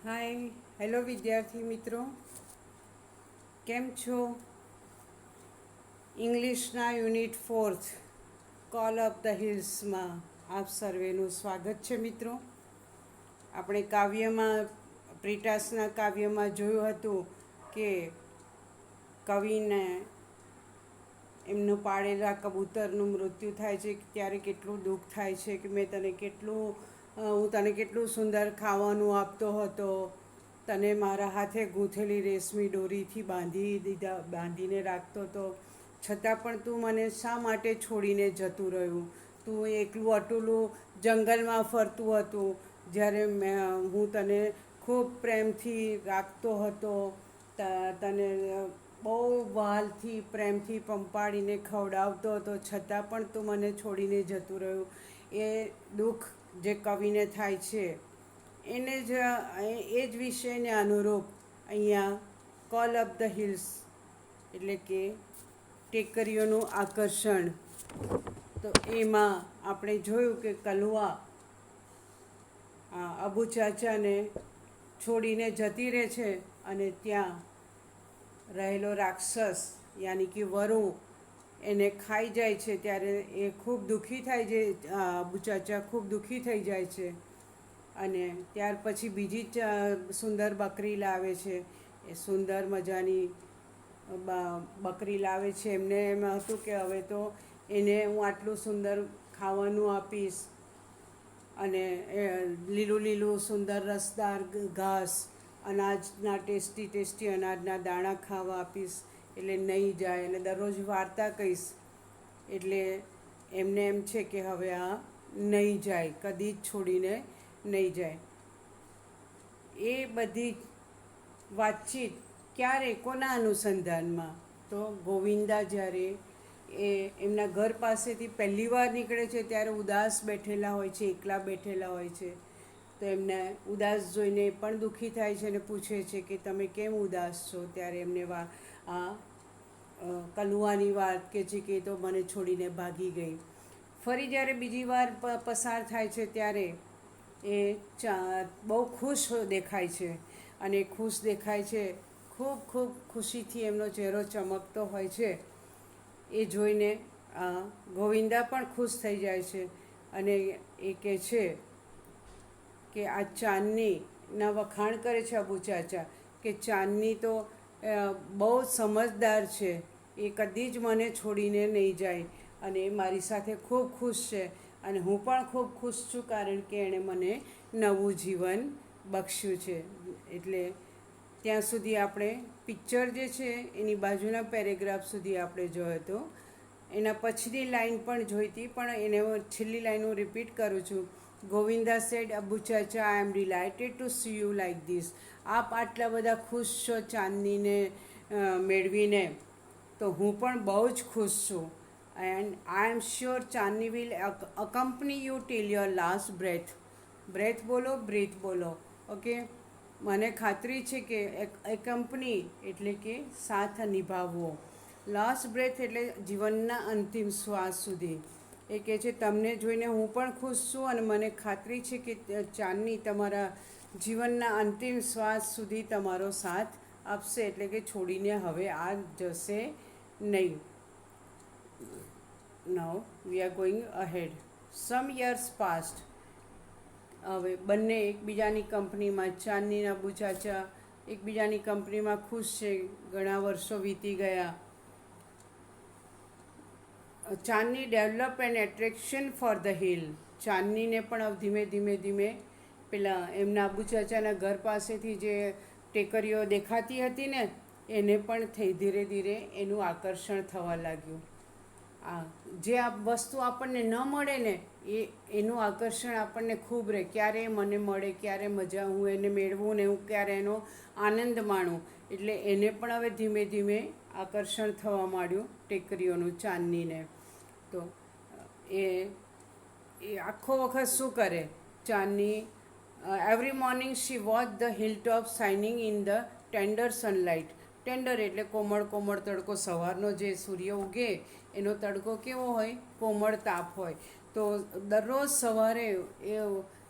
હાય, hello વિદ્યાર્થી મિત્રો, કેમ છો? ઇંગ્લિશના યુનિટ 4 કોલ ઓફ ધ હિલ્સમાં આપ સર્વેનું સ્વાગત છે મિત્રો. આપણે કાવ્યમાં પ્રીટાસના કાવ્યમાં જોયું હતું કે કવિને એમનું પાળેલા કબૂતરનું મૃત્યુ થાય છે ત્યારે કેટલું દુઃખ થાય છે કે હું તને કેટલું સુંદર ખાવાનું આપતો હતો, તને મારા હાથે ગૂંથેલી રેશમી દોરીથી બાંધીને રાખતો હતો, છતાં પણ તું મને શા માટે છોડીને જતું રહ્યું? તું એકલું અટલું જંગલમાં ફરતું હતું જ્યારે હું તને ખૂબ પ્રેમથી રાખતો હતો, તને બહુ વહાલથી પ્રેમથી પંપાડીને ખવડાવતો હતો, છતાં પણ તું મને છોડીને જતું રહ્યું. એ દુઃખ જે કવિને થાય છે એ જ વિષયને અનુરૂપ અહીંયા કોલ ઓફ ધ હિલ્સ એટલે કે ટેકરીઓનું આકર્ષણ. તો એમાં આપણે જોયું કે કલુઆ અબુ ચાચાને છોડીને જતી રહે છે અને ત્યાં રહેલો રાક્ષસ યાની કે વરુ એને ખાઈ જાય છે ત્યારે એ ખૂબ દુઃખી થાય છે. અબુ ચાચા ખૂબ દુઃખી થઈ જાય છે અને ત્યાર પછી બીજી સુંદર બકરી લાવે છે. એ સુંદર મજાની બકરી લાવે છે. એમને એમ હતું કે હવે તો એને હું આટલું સુંદર ખાવાનું આપીશ અને લીલું લીલું સુંદર રસદાર ઘાસ, અનાજના ટેસ્ટી અનાજના દાણા ખાવા આપીશ એટલે નહીં જાય, અને દરરોજ વાર્તા કહીશ એટલે એમને એમ છે કે હવે આ નહીં જાય, કદી જ છોડીને નહીં જાય. એ બધી વાતચીત ક્યારે, કોના અનુસંધાનમાં? તો ગોવિંદા જ્યારે એમના ઘર પાસેથી પહેલી વાર નીકળે છે ત્યારે ઉદાસ બેઠેલા હોય છે, એકલા બેઠેલા હોય છે. તો એમને ઉદાસ જોઈને પણ દુઃખી થાય છે અને પૂછે છે કે તમે કેમ ઉદાસ છો? ત્યારે એમને કલુઆની વાત કે છે કે તો મને છોડીને ભાગી ગઈ. ફરી જ્યારે બીજી વાર પસાર થાય છે ત્યારે એ બહુ ખુશ દેખાય છે અને ખુશ દેખાય છે, ખૂબ ખૂબ ખુશીથી એમનો ચહેરો ચમકતો હોય છે. એ જોઈને ગોવિંદા પણ ખુશ થઈ જાય છે અને એ કહે છે કે આ ચાંદનીના વખાણ કરે છે અબુ ચાચા કે ચાંદની તો બહુ સમજદાર છે, એ કદી જ મને છોડીને નહીં જાય અને એ મારી સાથે ખૂબ ખુશ છે અને હું પણ ખૂબ ખુશ છું કારણ કે એણે મને નવું જીવન બખ્શ્યું છે. એટલે ત્યાં સુધી આપણે પિક્ચર જે છે એની બાજુના પેરેગ્રાફ સુધી આપણે જોયો હતો. એના પછીની લાઈન પણ જોઈ હતી, પણ એને છેલ્લી લાઈન હું રિપીટ કરું છું. Govinda said, Abu chacha, I am delighted to see you like this. આપ આટલા બધા ખુશ છો ચાંદનીને મેળવીને, તો હું પણ બહુ જ ખુશ છું. And I am sure Chandni will accompany you till your last breath. Breath બોલો, બ્રીથ બોલો, ઓકે. મને ખાતરી છે કે કંપની એટલે કે સાથ નિભાવવો, લાસ્ટ બ્રેથ એટલે જીવનના અંતિમ શ્વાસ સુધી. એ કહે છે તમને જોઈને હું પણ ખુશ છું અને મને ખાતરી છે કે ચાંદની તમારા જીવનના અંતિમ શ્વાસ સુધી તમારો સાથ આપશે, એટલે કે છોડીને હવે આ જશે નહીં. Now we are going ahead. Some years passed. હવે બંને એકબીજાની કંપનીમાં, ચાંદની અને અબુ ચાચા એકબીજાની કંપનીમાં ખુશ છે. ઘણા વર્ષો વીતી ગયા. Chandni develop an attraction for the hill. ચાંદનીને પણ ધીમે ધીમે પેલા એમના અબુ ચાચાના ઘર પાસેથી જે ટેકરીઓ દેખાતી હતી ને એને પણ ધીરે ધીરે એનું આકર્ષણ થવા લાગ્યું. જે આ વસ્તુ આપણને ન મળે ને એનું આકર્ષણ આપણને ખૂબ રહે. ક્યારે મને મળે, ક્યારે મજા, હું એને મેળવું ને હું ક્યારે એનો આનંદ માણું. એટલે એને પણ હવે ધીમે ધીમે આકર્ષણ થવા માંડ્યું ટેકરીઓનું ચાંદનીને. તો એ આખો વખત શું કરે Chandni? Every morning she watch the hill top shining in the tender sunlight. Tender એટલે કોમળ કોમળ તડકો, સવારનો જે સૂર્ય ઉગે એનો તડકો કેવો હોય? કોમળ તાપ હોય. તો દરરોજ સવારે એ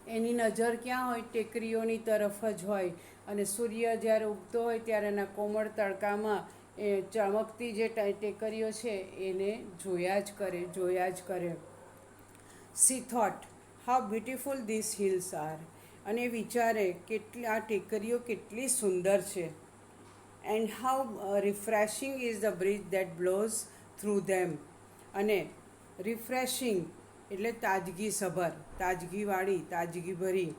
એની નજર ક્યાં હોય? ટેકરીઓની તરફ જ હોય. અને સૂર્ય જ્યારે ઉગતો હોય ત્યારે એના કોમળ તડકામાં એ ચમકતી જે ટેકરીઓ છે એને જોયા જ કરે. She thought how beautiful this hills are. અને વિચારે આ ટેકરીઓ કેટલી સુંદર છે. And how refreshing is the breeze that blows through them. અને રિફ્રેશિંગ એટલે તાજગીસભર, તાજગીવાળી, તાજગીભરી.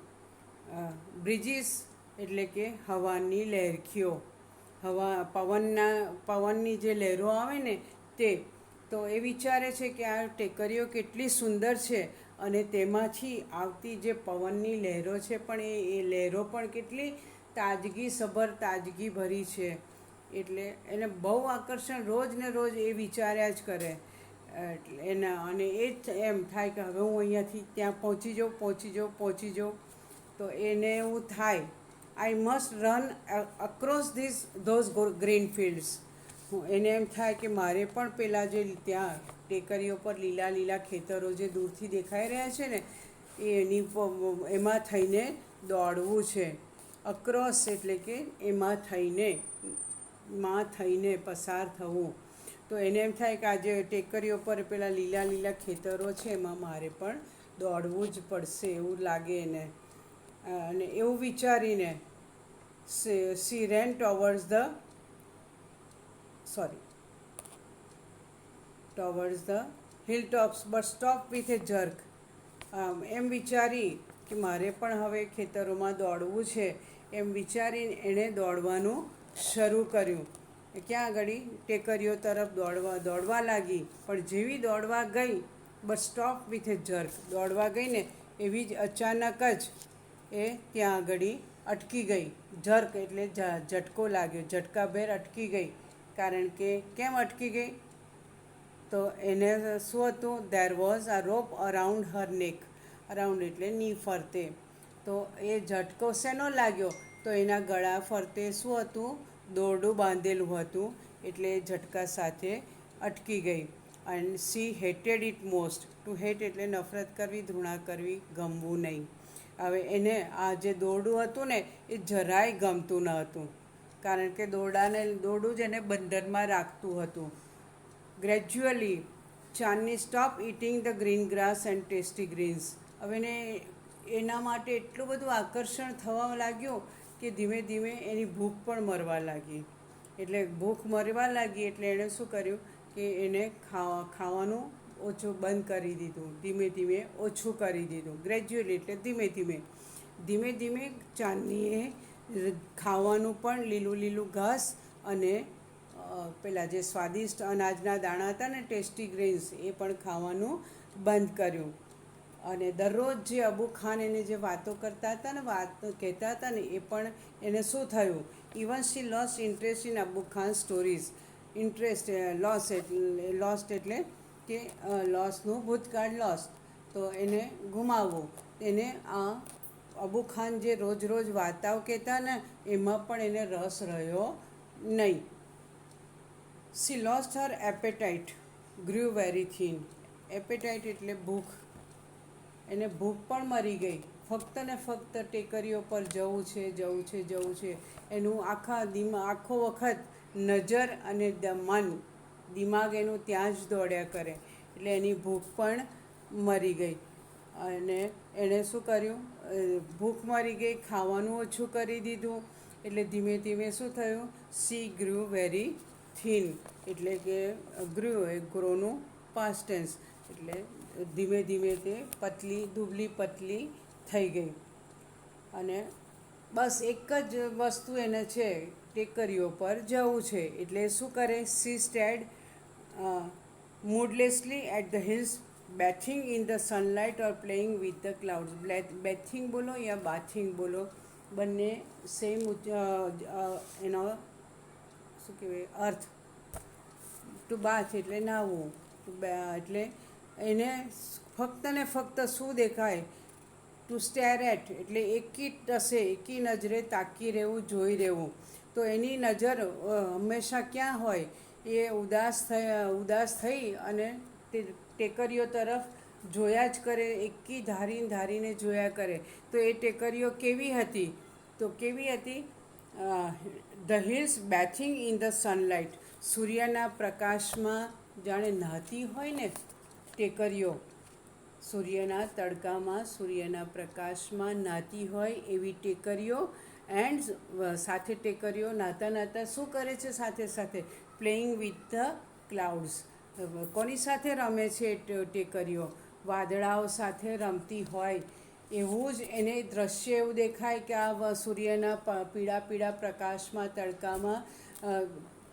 બ્રિજીસ એટલે કે હવાની લહેરખીઓ, પવનની જે લહેરો આવે ને તે. તો એ વિચારે છે કે આ ટેકરીઓ કેટલી સુંદર છે અને તેમાંથી આવતી જે પવનની લહેરો છે પણ એ લહેરો પણ કેટલી તાજગીસભર, તાજગીભરી છે. એટલે એને બહુ આકર્ષણ, રોજ ને રોજ એ વિચાર્યા જ કરે. એટલે અને એ જ એમ થાય કે હવે હું અહીંયાથી ત્યાં પહોંચી જાઉં. તો એને એવું થાય, I must run across those green fields. એને એમ થાય કે મારે પણ પેલા જે ત્યાં ટેકરીઓ પર લીલા લીલા ખેતરો જે દૂરથી દેખાઈ રહ્યા છે ને એમાં થઈને દોડવું છે. અક્રોસ એટલે કે એમાં થઈને પસાર થવું. તો એને એમ થાય કે આજે ટેકરીઓ પર પેલા લીલા લીલા ખેતરો છે એમાં મારે પણ દોડવું જ પડશે એવું લાગે એને. અને એવું વિચારીને she ran towards the hill tops but stop with a jerk. એમ વિચારી કે મારે પણ હવે ખેતરોમાં દોડવું છે એમ વિચારીને એણે દોડવાનું શરૂ કર્યું. ક્યાં આગળ? ટેકરીઓ તરફ દોડવા લાગી. પણ જેવી દોડવા ગઈ, but stop with a jerk, દોડવા ગઈ ને એવી જ અચાનક જ એ ત્યાં આગળ અટકી ગઈ. જર્ક એટલે ઝટકો લાગ્યો, ઝટકાભેર અટકી ગઈ. કારણ કે કેમ અટકી ગઈ? તો એને શું હતું? There was a rope around હર નેક. અરાઉન્ડ એટલે ની ફરતે. તો એ ઝટકો શેનો લાગ્યો? તો એના ગળા ફરતે શું હતું? દોરડું બાંધેલું હતું. એટલે એ ઝટકા સાથે અટકી ગઈ. And she hated it most. To hate એટલે નફરત કરવી, ધૃણા કરવી, ગમવું નહીં. હવે એને આ જે દોરડું હતું ને એ જરાય ગમતું ન હતું. કારણ કે દોરડું જ એને બંધનમાં રાખતું હતું. Gradually Chandni stop eating the green grass and tasty greens. હવે એના માટે એટલું બધું આકર્ષણ થવા લાગ્યું કે ધીમે ધીમે એની ભૂખ પણ મરવા લાગી. એટલે એણે શું કર્યું કે એને ખાવાનું ઓછું બંધ કરી દીધું, ધીમે ધીમે ઓછું કરી દીધું. ગ્રેજ્યુઅલી એટલે ધીમે ધીમે ચાંદનીએ ખાવાનું પણ લીલું લીલું ઘાસ અને પેલા જે સ્વાદિષ્ટ અનાજના દાણા હતા ને, ટેસ્ટી ગ્રેન્સ, એ પણ ખાવાનું બંધ કર્યું. અને દરરોજ જે અબુ ખાન એને જે વાતો કહેતા હતા ને એ પણ એને શું થયું? Even she lost interest in Abu Khan stories. Lost એટલે કે લોસનું ભૂતકાળ, લોસ્ટ તો એને ગુમાવવું. એને આ અબુ ખાન જે રોજ રોજ વાર્તાઓ કહેતા ને એમાં પણ એને રસ રહ્યો નહીં. C lost her appetite, ગ્રુ very thin. Appetite એટલે ભૂખ. એને ભૂખ પણ મરી ગઈ. ફક્ત ને ફક્ત ટેકરીઓ પર જવું છે. એનું આખો વખત નજર અને દિમાગ એનું ત્યાં જ દોડ્યા કરે. એટલે એની ભૂખ પણ મરી ગઈ. અને એણે શું કર્યું? ભૂખ મરી ગઈ, ખાવાનું ઓછું કરી દીધું. એટલે ધીમે ધીમે શું થયું? C ગ્રુ very thin. એટલે કે ગ્રોનું પાસ્ટ ટેન્સ. એટલે ધીમે ધીમે તે દુબલી પતલી થઈ ગઈ. અને બસ એક જ વસ્તુ એને છે, ટેકરીઓ પર જવું છે. એટલે શું કરે? She stared moodlessly at the hills, bathing in the sunlight or playing with the clouds. Bathing બોલો યા બાથિંગ બોલો, બંને સેમ એનો શું કહેવાય અર્થ. ટુ બાથ એટલે નાહવું. એટલે એને ફક્ત ને ફક્ત શું દેખાય? ટુ સ્ટેર એટ એટલે એકી નજરે તાકી રહેવું, જોઈ રહેવું. તો એની નજર હંમેશા ક્યાં હોય? એ ઉદાસ થઈ અને ટેકરીઓ તરફ જોયા જ કરે, એકી ધારીને જોયા કરે. તો એ ટેકરીઓ કેવી હતી? તો કેવી હતી? The hills bathing in the sunlight, સૂર્યના પ્રકાશમાં જાણે નહાતી હોય ને ટેકરીઓ, સૂર્યના તડકામાં, સૂર્યના પ્રકાશમાં નહાતી હોય એવી ટેકરીઓ. એન્ડ સાથે ટેકરીઓ નાહતા નાહતા શું કરે છે? સાથે સાથે પ્લેઇંગ વિથ ધ ક્લાઉડ્સ. કોની સાથે રમે છે ટેકરીઓ? વાદળાઓ સાથે રમતી હોય એવું જ એને દ્રશ્ય એવું દેખાય કે આ સૂર્યના પીળા પીળા પ્રકાશમાં, તડકામાં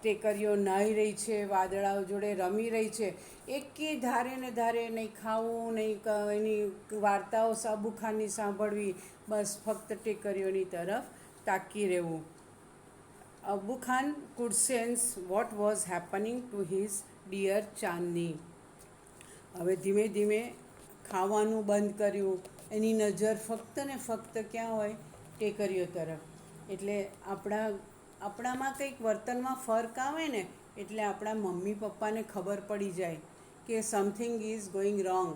ટેકરીઓ નાહી રહી છે, વાદળાઓ જોડે રમી રહી છે. એકે ધારે ને ધારે નહીં ખાવું, નહીં એની વાર્તાઓ અબુ ખાનની સાંભળવી, બસ ફક્ત ટેકરીઓની તરફ તાકી રહેવું. Abu Khan could sense what was happening to his dear ચાંદની. હવે ધીમે ધીમે ખાવાનું બંધ કર્યું. એની નજર ફક્ત ને ફક્ત ક્યાં હોય? ટેકરીઓ તરફ. એટલે આપણામાં કંઈક વર્તનમાં ફર્ક આવે ને એટલે આપણા મમ્મી પપ્પાને ખબર પડી જાય કે something is going wrong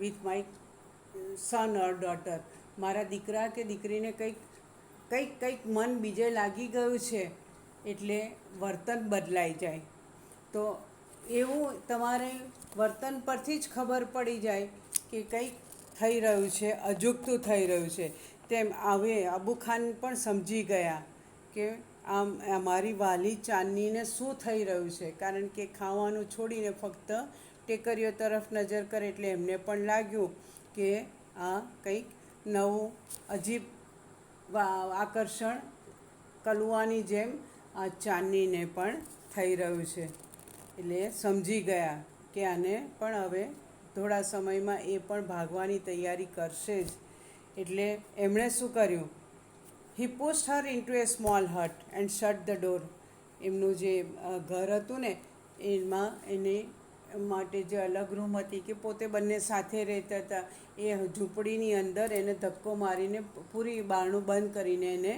with my son or daughter. મારા દીકરા કે દીકરીને કંઈક મન બીજે લાગી ગયું છે, એટલે વર્તન બદલાઈ જાય. તો એવું તમારે વર્તન પરથી જ ખબર પડી જાય કે કંઈક થઈ રહ્યું છે, અજુગતું થઈ રહ્યું છે. તેમ હવે અબુ ખાન પણ સમજી ગયા કે મારી વાલી ચાંદનીને શું થઈ રહ્યું છે. કારણ કે ખાવાનું છોડીને ફક્ત ટેકરીઓ તરફ નજર કરે એટલે એમને પણ લાગ્યું કે આ કંઈક નવું અજીબ આકર્ષણ કલુઆની જેમ આ ચાંદનીને પણ થઈ રહ્યું છે. એટલે સમજી ગયા કે આને પણ હવે થોડા સમયમાં એ પણ ભાગવાની તૈયારી કરશે જ. એટલે એમણે શું કર્યું? He pushed her into a small hut and shut the door. એમનું જે ઘર હતું ને એમાં એને માટે જે અલગ રૂમ હતી કે પોતે બંને સાથે રહેતા હતા, એ ઝૂંપડીની અંદર એને ધક્કો મારીને પૂરી બારણું બંધ કરીને એને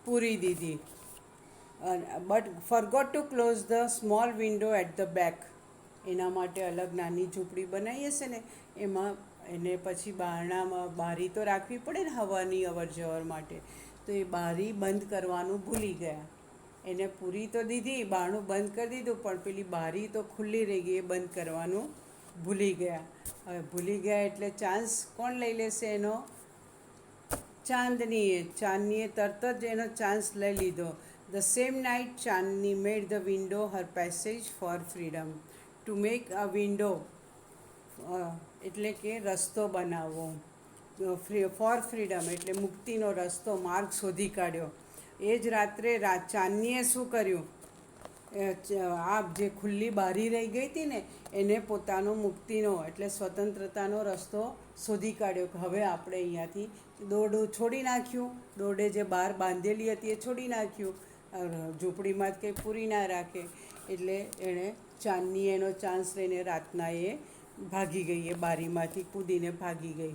પૂરી દીધી. But forgot to close the small window at the back. એના માટે અલગ નાની ઝૂંપડી બનાવી હશે ને એમાં એને પછી બારી તો રાખવી પડે ને હવાની અવર જવર માટે. તો એ બારી બંધ કરવાનું ભૂલી ગયા. એને પૂરી તો દીધી, બારણું બંધ કરી દીધું, પણ પેલી બારી તો ખુલ્લી રહી ગઈ, એ બંધ કરવાનું ભૂલી ગયા. હવે ભૂલી ગયા એટલે ચાન્સ કોણ લઈ લેશે એનો? ચાંદનીએ તરત જ એનો ચાન્સ લઈ લીધો. The same night Chandni made the window her passage for freedom. To make a window એટલે કે રસ્તો બનાવવો, ફોર ફ્રીડમ એટલે મુક્તિનો રસ્તો, માર્ગ શોધી કાઢ્યો. એ જ રાત્રે ચાંદનીએ શું કર્યું? આ જે ખુલ્લી બારી રહી ગઈ હતી ને એને પોતાનો મુક્તિનો એટલે સ્વતંત્રતાનો રસ્તો શોધી કાઢ્યો કે હવે આપણે અહીંયાથી દોરડું છોડી નાખ્યું. દોરડે જે બહાર બાંધેલી હતી એ છોડી નાખ્યું. ઝૂંપડીમાં જ કંઈ પૂરી ના રાખે. એટલે એણે ચાંદની એનો ચાન્સ લઈને રાતના એ ભાગી ગઈ, એ બારીમાંથી કૂદીને ભાગી ગઈ.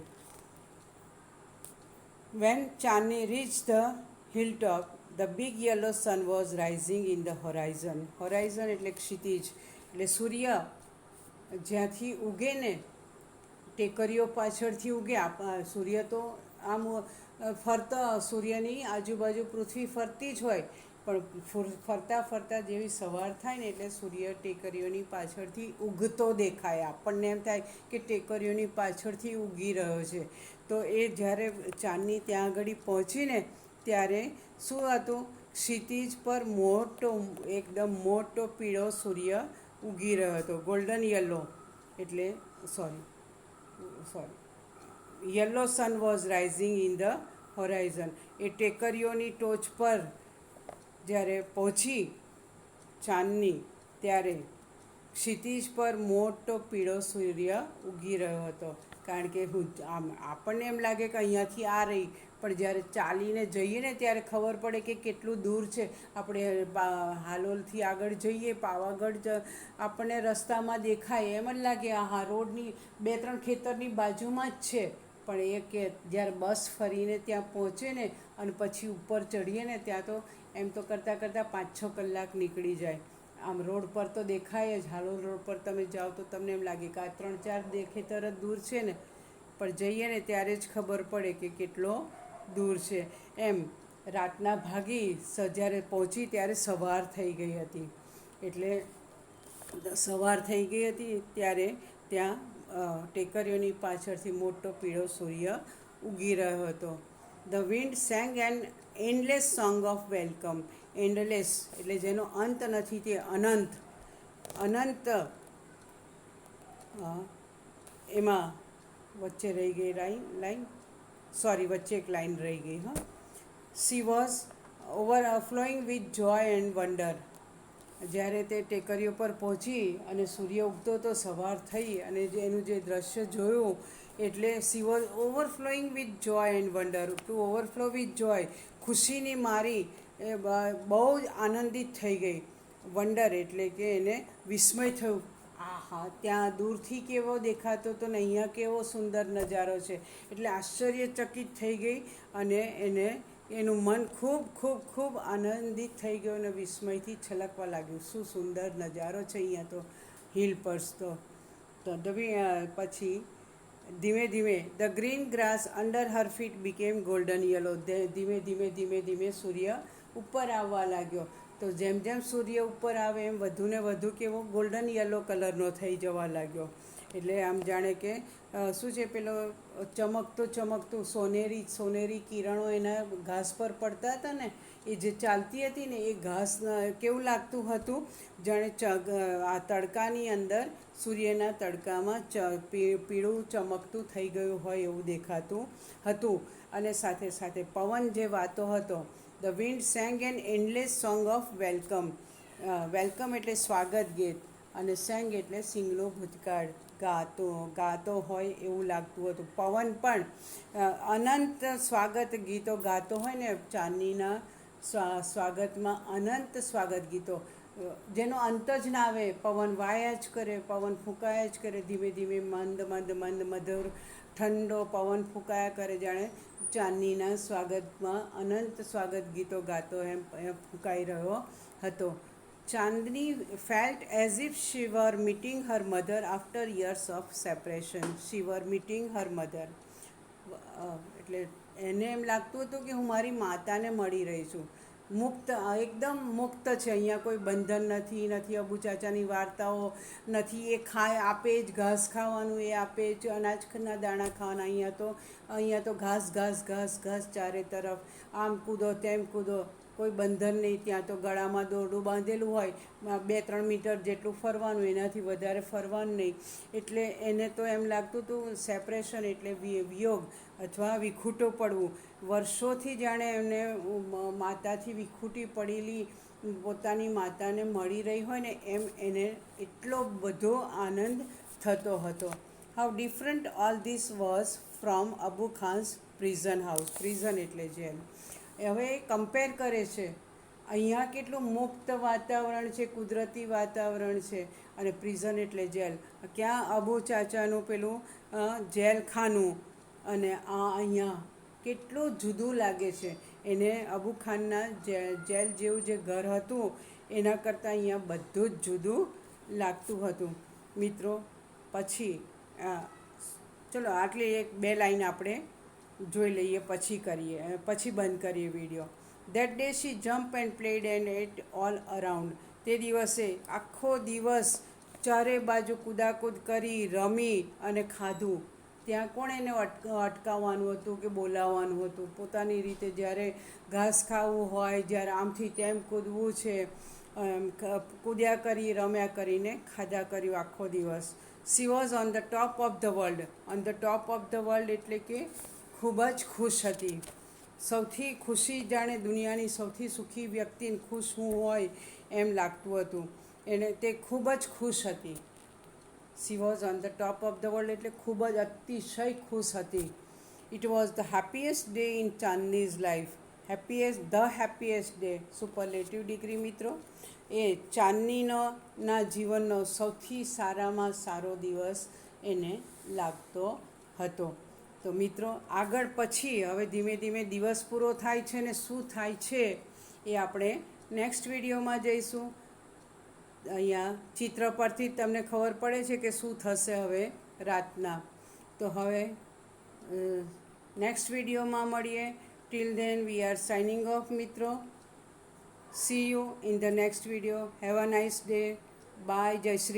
When Chandni reach the hill top, the big yellow sun was rising in the horizon. Horizon એટલે ક્ષિતિજ, એટલે સૂર્ય જ્યાંથી ઉગે ને ટેકરીઓ પાછળથી ઉગે. સૂર્ય તો આમ ફરતા, સૂર્યની આજુબાજુ પૃથ્વી ફરતી જ હોય, પણ ફરતા ફરતા જેવી સવાર થાય ને એટલે સૂર્ય ટેકરીઓની પાછળથી ઉગતો દેખાય. આપણને એમ થાય કે ટેકરીઓની પાછળથી ઉગી રહ્યો છે. તો એ જ્યારે ચાંદની ત્યાં આગળ પહોંચીને ત્યારે શું હતું? ક્ષિતિજ પર એકદમ મોટો પીળો સૂર્ય ઉગી રહ્યો હતો. ગોલ્ડન યલો એટલે yellow sun was rising in the horizon. એ ટેકરીઓની ટોચ પર જ્યારે પહોંચી ચાંદની ત્યારે ક્ષિતિજ પર મોટો પીળો સૂર્ય ઉગી રહ્યો હતો. કારણ કે આપણને એમ લાગે કે અહીંયાથી આ રહી, પણ જ્યારે ચાલીને જઈએ ને ત્યારે ખબર પડે કે કેટલું દૂર છે. આપણે હાલોલથી આગળ જઈએ, પાવાગઢ આપણને રસ્તામાં દેખાય એમ જ લાગે હા રોડની 2-3 ખેતરની બાજુમાં જ છે. પણ એ કે જ્યારે બસ ફરીને ત્યાં પહોંચે ને અને પછી ઉપર ચડીએ ને ત્યાં તો એમ તો કરતાં કરતાં 5-6 કલાક નીકળી જાય. આમ રોડ પર તો દેખાય જ. હાલોલ રોડ પર તમે જાઓ તો તમને એમ લાગે કે આ 3-4 ખેતર જ દૂર છે ને, પણ જઈએ ને ત્યારે જ ખબર પડે કે કેટલો દૂર છે એમ. રાતના ભાગી જ્યારે પહોંચી ત્યારે સવાર થઈ ગઈ હતી. એટલે સવાર થઈ ગઈ હતી ત્યારે ત્યાં ટેકરીઓની પાછળથી મોટો પીળો સૂર્ય ઉગી રહ્યો હતો. The wind sang an endless song of welcome. Endless એટલે જેનો અંત નથી, તે અનંત. અનંત એમાં વચ્ચે રહી ગઈ લાઈન સોરી, વચ્ચે એક લાઈન રહી ગઈ. She was overflowing with joy and wonder. જ્યારે તે ટેકરીઓ પર પહોંચી અને સૂર્ય ઉગતો તો સવાર થઈ અને એનું જે દ્રશ્ય જોયું, એટલે she was overflowing with joy and wonder. To overflow with joy, ખુશીની મારી એ બહુ જ આનંદિત થઈ ગઈ. વન્ડર એટલે કે એને વિસ્મય થયું. હા, ત્યાં દૂરથી કેવો દેખાતો હતો ને અહીંયા કેવો સુંદર નજારો છે. એટલે આશ્ચર્યચકિત થઈ ગઈ અને એનું મન ખૂબ ખૂબ ખૂબ આનંદિત થઈ ગયું અને વિસ્મયથી છલકવા લાગ્યું. શું સુંદર નજારો છે અહીંયા તો, હિલ પર તો પછી ધીમે ધીમે the green grass under her feet became golden yellow. ધીમે ધીમે ધીમે ધીમે સૂર્ય ઉપર આવવા લાગ્યો. તો જેમ જેમ સૂર્ય ઉપર આવે એમ વધુ ને વધુ કેવો ગોલ્ડન યલો કલરનો થઈ જવા લાગ્યો. એટલે આમ જાણે કે શું છે, પેલો ચમકતું સોનેરી કિરણો એના ઘાસ પર પડતા હતા ને, એ જે ચાલતી હતી ને એ ઘાસ કેવું લાગતું હતું, જાણે આ તડકાની અંદર સૂર્યના તડકામાં પીળું ચમકતું થઈ ગયું હોય એવું દેખાતું હતું. અને સાથે સાથે પવન જે વાતો હતો, the wind sang an endless song of welcome. Welcome એટલે સ્વાગત ગીત અને સેંગ એટલે સિંગનો ભૂતકાળ. ગાતો હોય એવું લાગતું હતું. પવન પણ અનંત સ્વાગત ગીતો ગાતો હોય ને, ચાંદનીના સ્વાગતમાં અનંત સ્વાગત ગીતો, જેનો અંત જ ના આવે. પવન વાયા જ કરે, પવન ફૂંકાયા જ કરે, ધીમે ધીમે મંદ મંદ મંદ મધુર ઠંડો પવન ફૂંકાયા કરે, જાણે ચાંદનીના સ્વાગતમાં અનંત સ્વાગત ગીતો ગાતો એમ ફૂંકાઈ રહ્યો હતો. Chandni felt as if she were meeting her mother after years of separation. She were meeting her mother એટલે એને એમ લાગતું હતું કે હું મારી માતાને મળી રહી છું. મુક્ત, એકદમ મુક્ત છે. અહીંયા કોઈ બંધન નથી અબુ ચાચાની વાર્તાઓ નથી. એ આપે જ ઘાસ ખાવાનું, એ આપે જ અનાજના દાણા ખાવાના. અહીંયા તો ઘાસ ઘાસ ઘાસ ઘાસ ચારે તરફ, આમ કૂદો તેમ કૂદો, કોઈ બંધન નહીં. ત્યાં તો ગળામાં દોરડું બાંધેલું હોય, 2-3 મીટર જેટલું ફરવાનું, એનાથી વધારે ફરવાનું નહીં. એટલે એને તો એમ લાગતું હતું સેપરેશન એટલે વિયોગ અથવા વિખૂટો પડવું. વર્ષોથી જાણે એમને માતાથી વિખૂટી પડેલી પોતાની માતાને મળી રહી હોય ને એમ એને એટલો બધો આનંદ થતો હતો. How different all this was from Abu Khan's prison house. Prison એટલે જેલ. હવે કમ્પેર કરે છે, અહીંયા કેટલું મુક્ત વાતાવરણ છે, કુદરતી વાતાવરણ છે, અને પ્રિઝન એટલે જેલ. ક્યાં અબુ ચાચાનું પેલું જેલખાનું અને અહીંયા કેટલું જુદું લાગે છે. એને અબુ ખાનના જેલ જેવું જે ઘર હતું એના કરતાં અહીંયા બધું જ જુદું લાગતું હતું. મિત્રો, પછી ચલો આટલી 1-2 લાઈન આપણે જોઈ લઈએ, પછી બંધ કરીએ video. That day she jump and played and ate all around. તે દિવસે આખો દિવસ ચારે બાજુ કૂદાકૂદ કરી, રમી અને ખાધું. ત્યાં કોણ એને અટકાવવાનું હતું કે બોલાવવાનું હતું? પોતાની રીતે જ્યારે ઘાસ ખાવું હોય, જ્યારે આમથી તેમ કૂદવું છે, કૂદ્યા કરી, રમ્યા કરીને ખાધા કર્યું આખો દિવસ. She was on the top of the world. On the top of the world એટલે કે ખૂબ જ ખુશ હતી. સૌથી ખુશી, જાણે દુનિયાની સૌથી સુખી વ્યક્તિ ખુશ હું હોય એમ લાગતું હતું એને. તે ખૂબ જ ખુશ હતી. She was on the top of the world એટલે ખૂબ જ અતિશય ખુશ હતી. It was the happiest day in Chandni's life. The happiest day, superlative degree મિત્રો. એ ચાંદનીના જીવનનો સૌથી સારામાં સારો દિવસ એને લાગતો હતો. તો મિત્રો, આગળ પછી હવે ધીમે ધીમે દિવસ પૂરો થાય છે ને શું થાય છે એ આપણે નેક્સ્ટ વિડીયોમાં જઈશું. અહીંયા ચિત્ર પરથી જ તમને ખબર પડે છે કે શું થશે હવે રાતના. તો હવે નેક્સ્ટ વિડીયોમાં મળીએ. Till then we are signing off મિત્રો. See you in the next video. Have a nice day. Bye. જય શ્રી